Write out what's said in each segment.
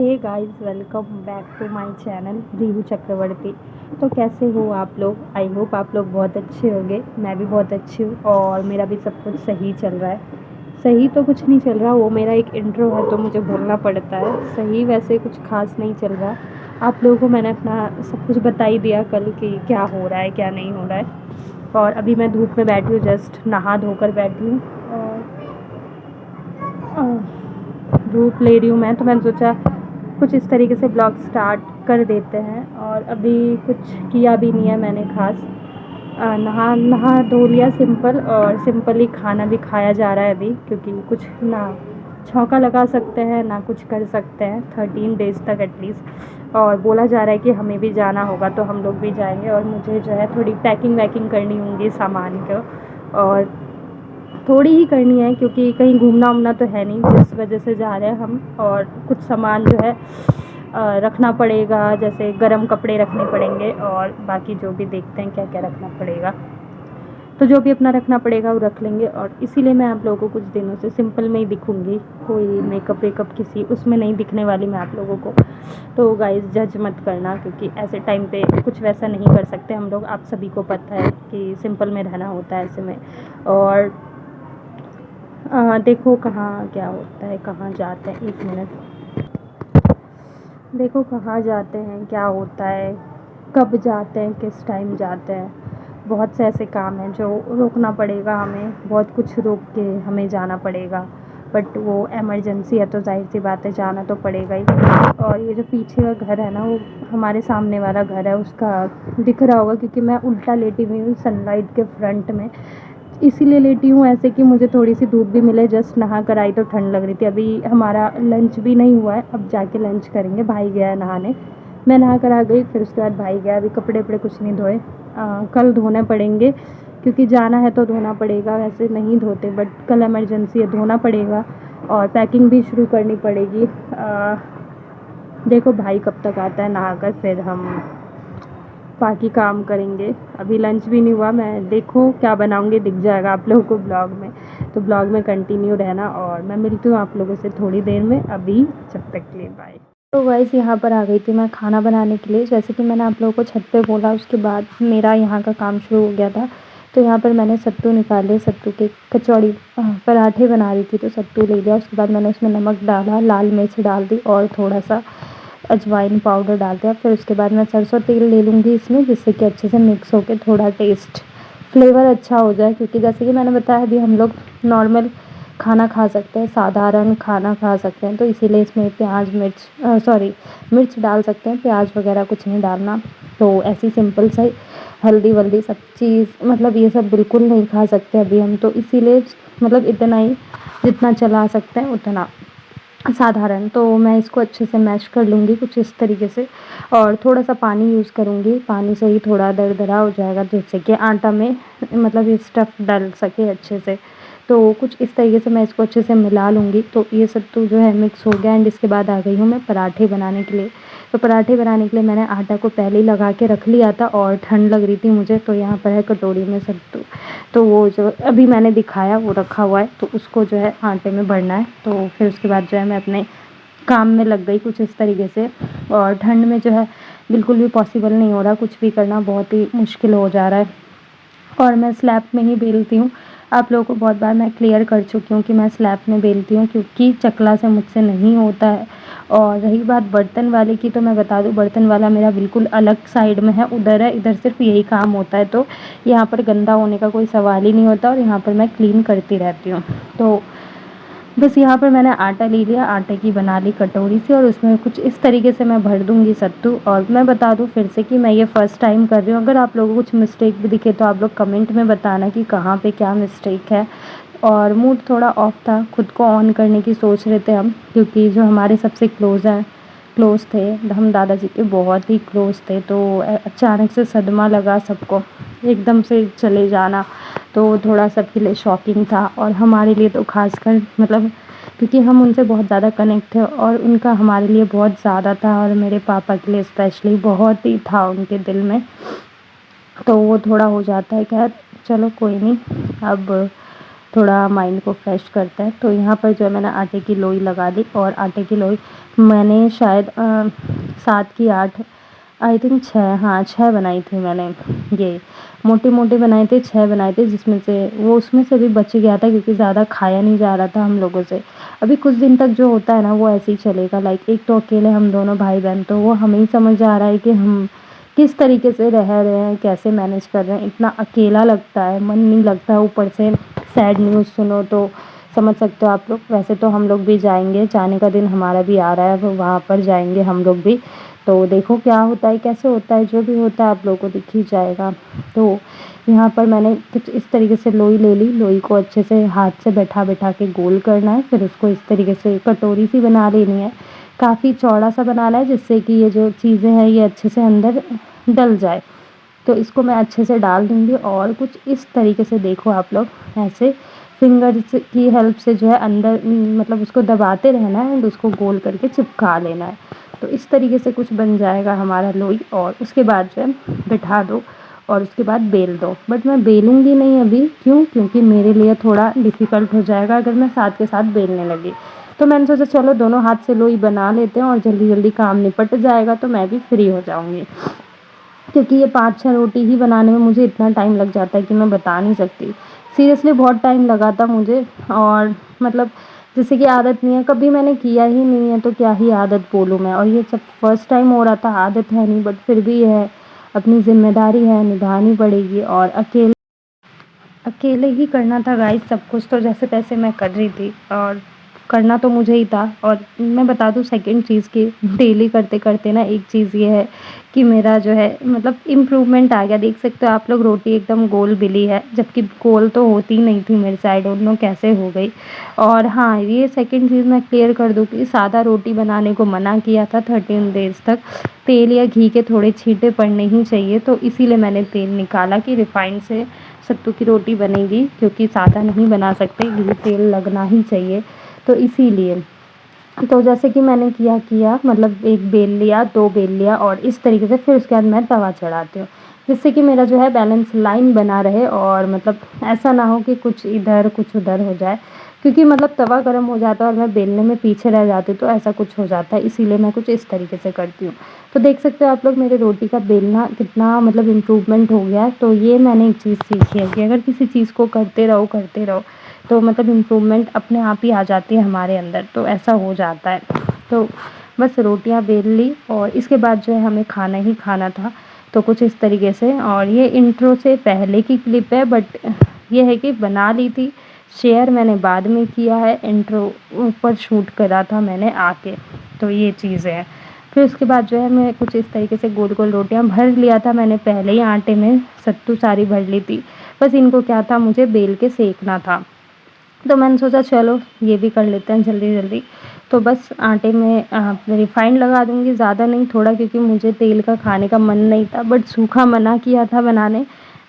Hey guys, welcome back to my channel Rihu Chakraborty. तो कैसे हो आप लोग? आई होप आप लोग बहुत अच्छे होंगे। मैं भी बहुत अच्छी हूँ और मेरा भी सब कुछ सही चल रहा है। सही तो कुछ नहीं चल रहा, वो मेरा एक इंट्रो है तो मुझे बोलना पड़ता है। सही वैसे कुछ खास नहीं चल रहा। आप लोगों को मैंने अपना सब कुछ बता ही दिया कल कि क्या हो रहा है क्या नहीं हो रहा है। और अभी मैं धूप में बैठी हूँ, जस्ट नहा धोकर बैठी हूँ और धूप ले रही हूँ मैं, तो मैंने सोचा कुछ इस तरीके से ब्लॉग स्टार्ट कर देते हैं। और अभी कुछ किया भी नहीं है मैंने खास। नहा नहा धो लिया सिंपल, और सिंपल ही खाना भी खाया जा रहा है अभी, क्योंकि कुछ ना छौंका लगा सकते हैं ना कुछ कर सकते हैं 13 डेज़ तक एटलीस्ट। और बोला जा रहा है कि हमें भी जाना होगा तो हम लोग भी जाएंगे, और मुझे जो है थोड़ी पैकिंग वैकिंग करनी होंगी सामान को। और थोड़ी ही करनी है क्योंकि कहीं घूमना उमना तो है नहीं जिस वजह से जा रहे हैं हम। और कुछ सामान जो है रखना पड़ेगा, जैसे गर्म कपड़े रखने पड़ेंगे और बाकी जो भी देखते हैं क्या क्या रखना पड़ेगा। तो जो भी अपना रखना पड़ेगा वो रख लेंगे। और इसीलिए मैं आप लोगों को कुछ दिनों से सिंपल में ही दिखूँगी, कोई मेकअप वेकअप किसी उसमें नहीं दिखने वाली मैं आप लोगों को। तो गाइस जज मत करना, क्योंकि ऐसे टाइम पे कुछ वैसा नहीं कर सकते हम लोग। आप सभी को पता है कि सिंपल में रहना होता है ऐसे में। और देखो कहाँ क्या होता है, कहाँ जाते हैं, एक मिनट। देखो कहाँ जाते हैं, क्या होता है, कब जाते हैं, किस टाइम जाते हैं। बहुत से ऐसे काम हैं जो रोकना पड़ेगा हमें, बहुत कुछ रोक के हमें जाना पड़ेगा। बट वो इमरजेंसी है तो जाहिर सी बात है जाना तो पड़ेगा ही। और ये जो पीछे का घर है ना, वो हमारे सामने वाला घर है, उसका दिख रहा होगा क्योंकि मैं उल्टा लेटी हुई हूँ सनलाइट के फ्रंट में। इसीलिए लेटी हूँ ऐसे कि मुझे थोड़ी सी धूप भी मिले। जस्ट नहा कर आई तो ठंड लग रही थी। अभी हमारा लंच भी नहीं हुआ है, अब जाके लंच करेंगे। भाई गया है नहाने, मैं नहा कर आ गई, फिर उसके बाद भाई गया। अभी कपड़े वपड़े कुछ नहीं धोए, कल धोने पड़ेंगे क्योंकि जाना है तो धोना पड़ेगा। वैसे नहीं धोते बट कल इमरजेंसी है, धोना पड़ेगा। और पैकिंग भी शुरू करनी पड़ेगी। देखो भाई कब तक आता है, नहा कर फिर हम बाकी काम करेंगे। अभी लंच भी नहीं हुआ, मैं देखो क्या बनाऊंगी दिख जाएगा आप लोगों को ब्लॉग में। तो ब्लॉग में कंटिन्यू रहना और मैं मिलती हूँ आप लोगों से थोड़ी देर में। अभी जब तक के लिए बाय। तो गाइस यहाँ पर आ गई थी मैं खाना बनाने के लिए। जैसे कि मैंने आप लोगों को छत पे बोला, उसके बाद मेरा यहाँ का काम शुरू हो गया था। तो यहाँ पर मैंने सत्तू निकाले, सत्तू के कचौड़ी पराठे बना रही थी तो सत्तू ले लिया। उसके बाद मैंने उसमें नमक डाला, लाल मिर्च डाल दी और थोड़ा सा अजवाइन पाउडर डाल दिया। फिर उसके बाद मैं सरसों तेल ले लूँगी इसमें, जिससे कि अच्छे से मिक्स होकर थोड़ा टेस्ट फ्लेवर अच्छा हो जाए। क्योंकि जैसे कि मैंने बताया अभी हम लोग नॉर्मल खाना खा सकते हैं, साधारण खाना खा सकते हैं, तो इसीलिए इसमें प्याज मिर्च मिर्च डाल सकते हैं, प्याज वगैरह कुछ नहीं डालना। तो ऐसी सिंपल सा हल्दी वल्दी सब चीज़, मतलब ये सब बिल्कुल नहीं खा सकते अभी हम, तो इसीलिए मतलब इतना ही जितना चला सकते हैं उतना साधारण। तो मैं इसको अच्छे से मैश कर लूँगी कुछ इस तरीके से। और थोड़ा सा पानी यूज़ करूँगी, पानी से ही थोड़ा दरदरा हो जाएगा जिससे कि आटा में मतलब ये स्टफ़ डल सके अच्छे से। तो कुछ इस तरीके से मैं इसको अच्छे से मिला लूँगी। तो ये सत्तू जो है मिक्स हो गया। एंड इसके बाद आ गई हूँ मैं पराठे बनाने के लिए। तो पराठे बनाने के लिए मैंने आटा को पहले ही लगा के रख लिया था और ठंड लग रही थी मुझे, तो यहाँ पर है कटोरी में सत्तू। तो वो जो अभी मैंने दिखाया वो रखा हुआ है, तो उसको जो है आटे में भरना है। तो फिर उसके बाद जो है मैं अपने काम में लग गई कुछ इस तरीके से। और ठंड में जो है बिल्कुल भी पॉसिबल नहीं हो रहा कुछ भी करना, बहुत ही मुश्किल हो जा रहा है। और मैं स्लैब में ही बेलती हूँ। आप लोगों को बहुत बार मैं क्लियर कर चुकी हूँ कि मैं स्लैब में बेलती हूँ क्योंकि चकला से मुझसे नहीं होता है। और रही बात बर्तन वाले की, तो मैं बता दूँ बर्तन वाला मेरा बिल्कुल अलग साइड में है, उधर है। इधर सिर्फ यही काम होता है, तो यहाँ पर गंदा होने का कोई सवाल ही नहीं होता और यहाँ पर मैं क्लीन करती रहती हूँ। तो बस यहाँ पर मैंने आटा ले लिया, आटे की बना ली कटोरी से, और उसमें कुछ इस तरीके से मैं भर दूँगी सत्तू। और मैं बता दूँ फिर से कि मैं ये फ़र्स्ट टाइम कर रही हूँ। अगर आप लोगों को कुछ मिस्टेक भी दिखे तो आप लोग कमेंट में बताना कि कहाँ पे क्या मिस्टेक है। और मूड थोड़ा ऑफ था, खुद को ऑन करने की सोच रहे थे हम, क्योंकि जो हमारे सबसे क्लोज़ थे, हम दादाजी के बहुत ही क्लोज़ थे। तो अचानक से सदमा लगा सबको, एकदम से चले जाना, तो थोड़ा सबके लिए शॉकिंग था। और हमारे लिए तो ख़ासकर मतलब क्योंकि हम उनसे बहुत ज़्यादा कनेक्ट थे और उनका हमारे लिए बहुत ज़्यादा था, और मेरे पापा के लिए स्पेशली बहुत ही था उनके दिल में। तो वो थोड़ा हो जाता है। खैर चलो कोई नहीं। अब थोड़ा माइंड को फ्रेश करता है। तो यहाँ पर जो है मैंने आटे की लोई लगा दी, और आटे की लोई मैंने शायद 7 की 8, आई थिंक 6, हाँ 6 बनाई थी मैंने। ये मोटे-मोटे बनाए थे, 6 बनाए थे, जिसमें से वो उसमें से भी बच गया था क्योंकि ज़्यादा खाया नहीं जा रहा था हम लोगों से। अभी कुछ दिन तक जो होता है ना वो ऐसे ही चलेगा। लाइक एक तो अकेले हम दोनों भाई-बहन, तो वो हमें ही समझ आ रहा है कि हम किस तरीके से रह रहे हैं, कैसे मैनेज कर रहे हैं। इतना अकेला लगता है, मन नहीं लगता है, ऊपर से सैड न्यूज़ सुनो तो समझ सकते हो आप लोग। वैसे तो हम लोग भी जाएँगे, जाने का दिन हमारा भी आ रहा है, वो वहाँ पर जाएँगे हम लोग भी। तो देखो क्या होता है, कैसे होता है, जो भी होता है आप लोगों को दिख ही जाएगा। तो यहाँ पर मैंने कुछ इस तरीके से लोई ले ली, लोई को अच्छे से हाथ से बैठा-बैठा के गोल करना है, फिर उसको इस तरीके से कटोरी सी बना लेनी है। काफ़ी चौड़ा सा बनाना है जिससे कि ये जो चीज़ें हैं ये अच्छे से अंदर डल जाए। तो इसको मैं अच्छे से डाल दूँगी, और कुछ इस तरीके से देखो आप लोग ऐसे फिंगर्स की हेल्प से जो है अंदर मतलब उसको दबाते रहना है एंड उसको गोल करके चिपका लेना है। तो इस तरीके से कुछ बन जाएगा हमारा लोई, और उसके बाद जो है बिठा दो और उसके बाद बेल दो। बट मैं बेलूँगी नहीं अभी, क्यों? क्योंकि मेरे लिए थोड़ा डिफ़िकल्ट हो जाएगा अगर मैं साथ के साथ बेलने लगी। तो मैंने सोचा चलो दोनों हाथ से लोई बना लेते हैं और जल्दी-जल्दी काम निपट जाएगा तो मैं भी फ्री हो जाऊँगी। क्योंकि ये 5-6 रोटी ही बनाने में मुझे इतना टाइम लग जाता है कि मैं बता नहीं सकती। सीरियसली बहुत टाइम लगा था मुझे, और मतलब जैसे कि आदत नहीं है, कभी मैंने किया ही नहीं है तो क्या ही आदत बोलूँ मैं, और ये सब फर्स्ट टाइम हो रहा था, आदत है नहीं, बट फिर भी ये है, अपनी ज़िम्मेदारी है, निभानी पड़ेगी, और अकेले ही करना था गाइस सब कुछ, तो जैसे-तैसे मैं कर रही थी, और करना तो मुझे ही था। और मैं बता दूँ सेकंड चीज़ कि डेली करते-करते ना एक चीज़ ये है कि मेरा जो है मतलब इम्प्रूवमेंट आ गया। देख सकते हो आप लोग, रोटी एकदम गोल बेली है, जबकि गोल तो होती ही नहीं थी मेरे से, आई डोंट नो कैसे हो गई। और हाँ, ये सेकंड चीज़ मैं क्लियर कर दूँ कि सादा रोटी बनाने को मना किया था 13 डेज़ तक। तेल या घी के थोड़े छींटे पड़ने ही चाहिए, तो इसीलिए मैंने तेल निकाला कि रिफाइंड से सत्तू की रोटी बनेगी, क्योंकि सादा नहीं बना सकते, घी तेल लगना ही चाहिए, तो इसीलिए। तो जैसे कि मैंने किया मतलब 1 बेल लिया, 2 बेल लिया, और इस तरीके से फिर उसके बाद मैं तवा चढ़ाती हूँ, जिससे कि मेरा जो है बैलेंस लाइन बना रहे, और मतलब ऐसा ना हो कि कुछ इधर कुछ उधर हो जाए, क्योंकि मतलब तवा गर्म हो जाता है और मैं बेलने में पीछे रह जाती हूँ, तो ऐसा कुछ हो जाता है, इसीलिए मैं कुछ इस तरीके से करती हूँ। तो देख सकते हो आप लोग मेरे रोटी का बेलना कितना मतलब इम्प्रूवमेंट हो गया है। तो ये मैंने एक चीज़ सीखी है कि अगर किसी चीज़ को करते रहो तो मतलब इम्प्रूवमेंट अपने आप ही आ जाती है हमारे अंदर, तो ऐसा हो जाता है। तो बस रोटियां बेल ली, और इसके बाद जो है हमें खाना ही खाना था, तो कुछ इस तरीके से। और ये इंट्रो से पहले की क्लिप है, बट ये है कि बना ली थी, शेयर मैंने बाद में किया है, इंट्रो ऊपर शूट करा था मैंने आके, तो ये चीज़ है। फिर उसके बाद जो है मैं कुछ इस तरीके से गोल-गोल रोटियां भर लिया था मैंने पहले ही आटे में, सत्तू सारी भर ली थी। बस इनको क्या था, मुझे बेल के सेकना था। तो मैंने सोचा चलो ये भी कर लेते हैं जल्दी-जल्दी। तो बस आटे में रिफाइंड लगा दूँगी, ज़्यादा नहीं, थोड़ा, क्योंकि मुझे तेल का खाने का मन नहीं था, बट सूखा मना किया था बनाने,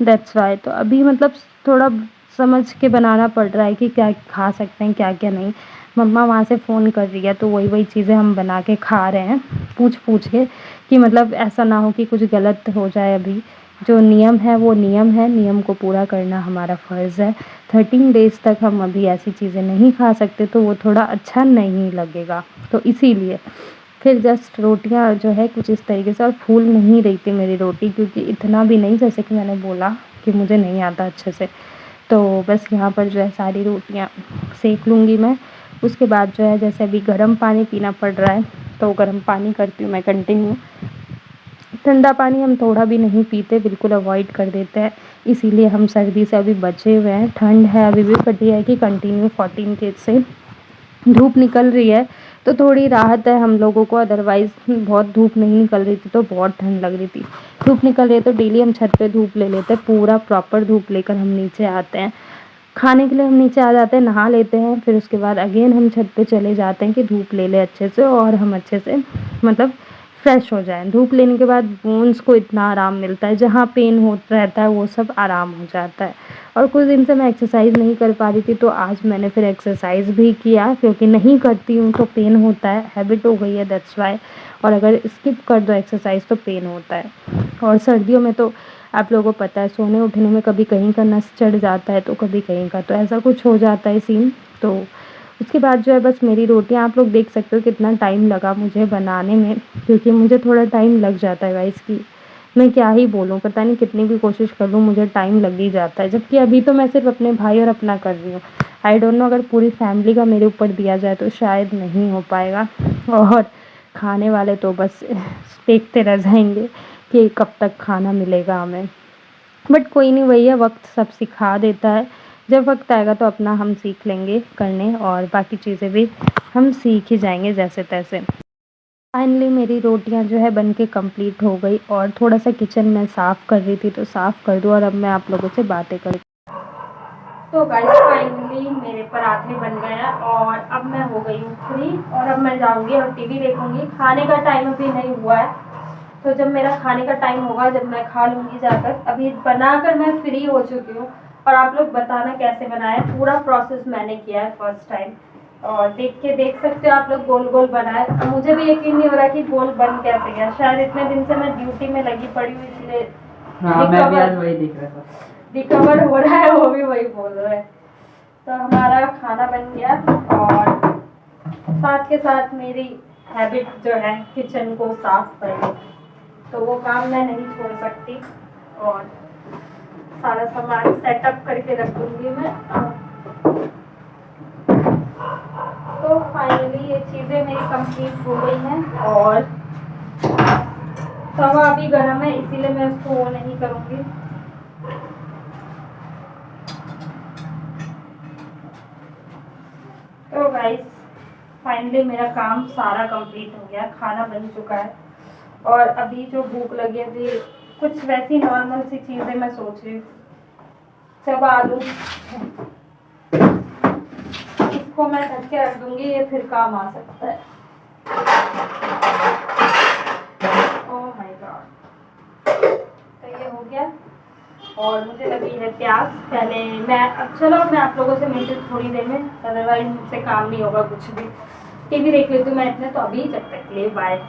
दैट्स व्हाई। तो अभी मतलब थोड़ा समझ के बनाना पड़ रहा है कि क्या खा सकते हैं, क्या-क्या नहीं। मम्मा वहाँ से फ़ोन कर रही है, तो वही-वही चीज़ें हम बना के खा रहे हैं, पूछ-पूछ के, कि मतलब ऐसा ना हो कि कुछ गलत हो जाए अभी। जो नियम है वो नियम है, नियम को पूरा करना हमारा फ़र्ज़ है। 13 डेज़ तक हम अभी ऐसी चीज़ें नहीं खा सकते, तो वो थोड़ा अच्छा नहीं लगेगा, तो इसीलिए। फिर जस्ट रोटियाँ जो है कुछ इस तरीके से, और फूल नहीं रही थी मेरी रोटी, क्योंकि इतना भी नहीं, जैसे कि मैंने बोला कि मुझे नहीं आता अच्छे से। तो बस यहाँ पर जो है सारी रोटियाँ सेक लूँगी मैं। उसके बाद जो है जैसे अभी गर्म पानी पीना पड़ रहा है, तो गर्म पानी करती हूँ मैं कंटिन्यू। ठंडा पानी हम थोड़ा भी नहीं पीते, बिल्कुल अवॉइड कर देते हैं, इसीलिए हम सर्दी से अभी बचे हुए हैं। ठंड है अभी भी, बट ये है कि कंटिन्यू 14 डेज़ से धूप निकल रही है, तो थोड़ी राहत है हम लोगों को, अदरवाइज़ बहुत धूप नहीं निकल रही थी तो बहुत ठंड लग रही थी। धूप निकल रही है तो डेली हम छत पे धूप ले लेते हैं, पूरा प्रॉपर धूप लेकर हम नीचे आते हैं। खाने के लिए हम नीचे आ जाते हैं, नहा लेते हैं, फिर उसके बाद अगेन हम छत पे चले जाते हैं कि धूप ले लें अच्छे से, और हम अच्छे से मतलब फ्रेश हो जाएँ। धूप लेने के बाद बोन्स को इतना आराम मिलता है, जहाँ पेन हो रहता है वो सब आराम हो जाता है। और कुछ दिन से मैं एक्सरसाइज़ नहीं कर पा रही थी, तो आज मैंने फिर एक्सरसाइज़ भी किया, क्योंकि नहीं करती हूँ तो पेन होता है, हैबिट हो गई है, दैट्स व्हाई। और अगर स्किप कर दो एक्सरसाइज़ तो पेन होता है। और सर्दियों में तो आप लोगों को पता है सोने उठने में कभी कहीं का नस चढ़ जाता है तो कभी कहीं का, तो ऐसा कुछ हो जाता है सीन। तो उसके बाद जो है बस मेरी रोटियाँ आप लोग देख सकते हो कितना टाइम लगा मुझे बनाने में, क्योंकि मुझे थोड़ा टाइम लग जाता है गाइस की, मैं क्या ही बोलूँ, पता नहीं कितनी भी कोशिश कर लूँ मुझे टाइम लग ही जाता है। जबकि अभी तो मैं सिर्फ अपने भाई और अपना कर रही हूँ, आई डोंट नो अगर पूरी फैमिली का मेरे ऊपर दिया जाए तो शायद नहीं हो पाएगा, और खाने वाले तो बस देखते रह जाएंगे कि कब तक खाना मिलेगा हमें। बट कोई नहीं, वही है, वक्त सब सिखा देता है, जब वक्त आएगा तो अपना हम सीख लेंगे करने, और बाकी चीज़ें भी हम सीख ही जाएंगे जैसे तैसे। फाइनली मेरी रोटियां जो है बन के कम्प्लीट हो गई, और थोड़ा सा किचन में साफ़ कर रही थी तो साफ़ कर दूँ, और अब मैं आप लोगों से बातें कर। तो गाइस फाइनली मेरे पराठे बन गए हैं और अब मैं हो गई हूँ फ्री, और अब मैं जाऊँगी और टीवी देखूँगी। खाने का टाइम अभी नहीं हुआ है, तो जब मेरा खाने का टाइम होगा जब मैं खा लूँगी जाकर। अभी बनाकर मैं फ्री हो चुकी हूँ, और आप लोग बताना कैसे बनाए, पूरा प्रोसेस मैंने किया है फर्स्ट टाइम, और देख सकते हो आप लोग गोल गोल बनाए। मुझे भी यकीन नहीं हो रहा कि गोल बन कैसे गया, शायद इतने दिन से मैं ड्यूटी में लगी पड़ी हूँ इसलिए हाँ, मैं भी आज वही देख रहा था। रिकवर हो रहा है, वो भी वही बोल रहा है। तो हमारा खाना बन गया, और साथ के साथ मेरी हैबिट जो है किचन को साफ करना, तो वो काम मैं नहीं छोड़ सकती, और सारा सामान सेटअप करके रख दूँगी मैं। तो फाइनली ये चीज़ें मेरी कंप्लीट हो गई हैं, और तवा अभी गर्म है इसीलिए मैं उसको वो नहीं करूँगी। तो गाइस फाइनली मेरा काम सारा कंप्लीट हो गया, खाना बन चुका है, और अभी जो भूख लगी है अभी कुछ वैसी नॉर्मल सी चीज़ें मैं सोच रही हूँ, चबा आलू इसको मैं ढक के रख दूँगी, ये फिर काम आ सकता है। ओह माय गॉड, तो ये हो गया, और मुझे लगी है प्यास। पहले मैं, अब चलो मैं आप लोगों से मिलती हूँ थोड़ी देर में, अदरवाइज मुझसे काम नहीं होगा कुछ भी। टीवी देख लेती हूँ मैं इतने, तो अभी जब तक के लिए बाय।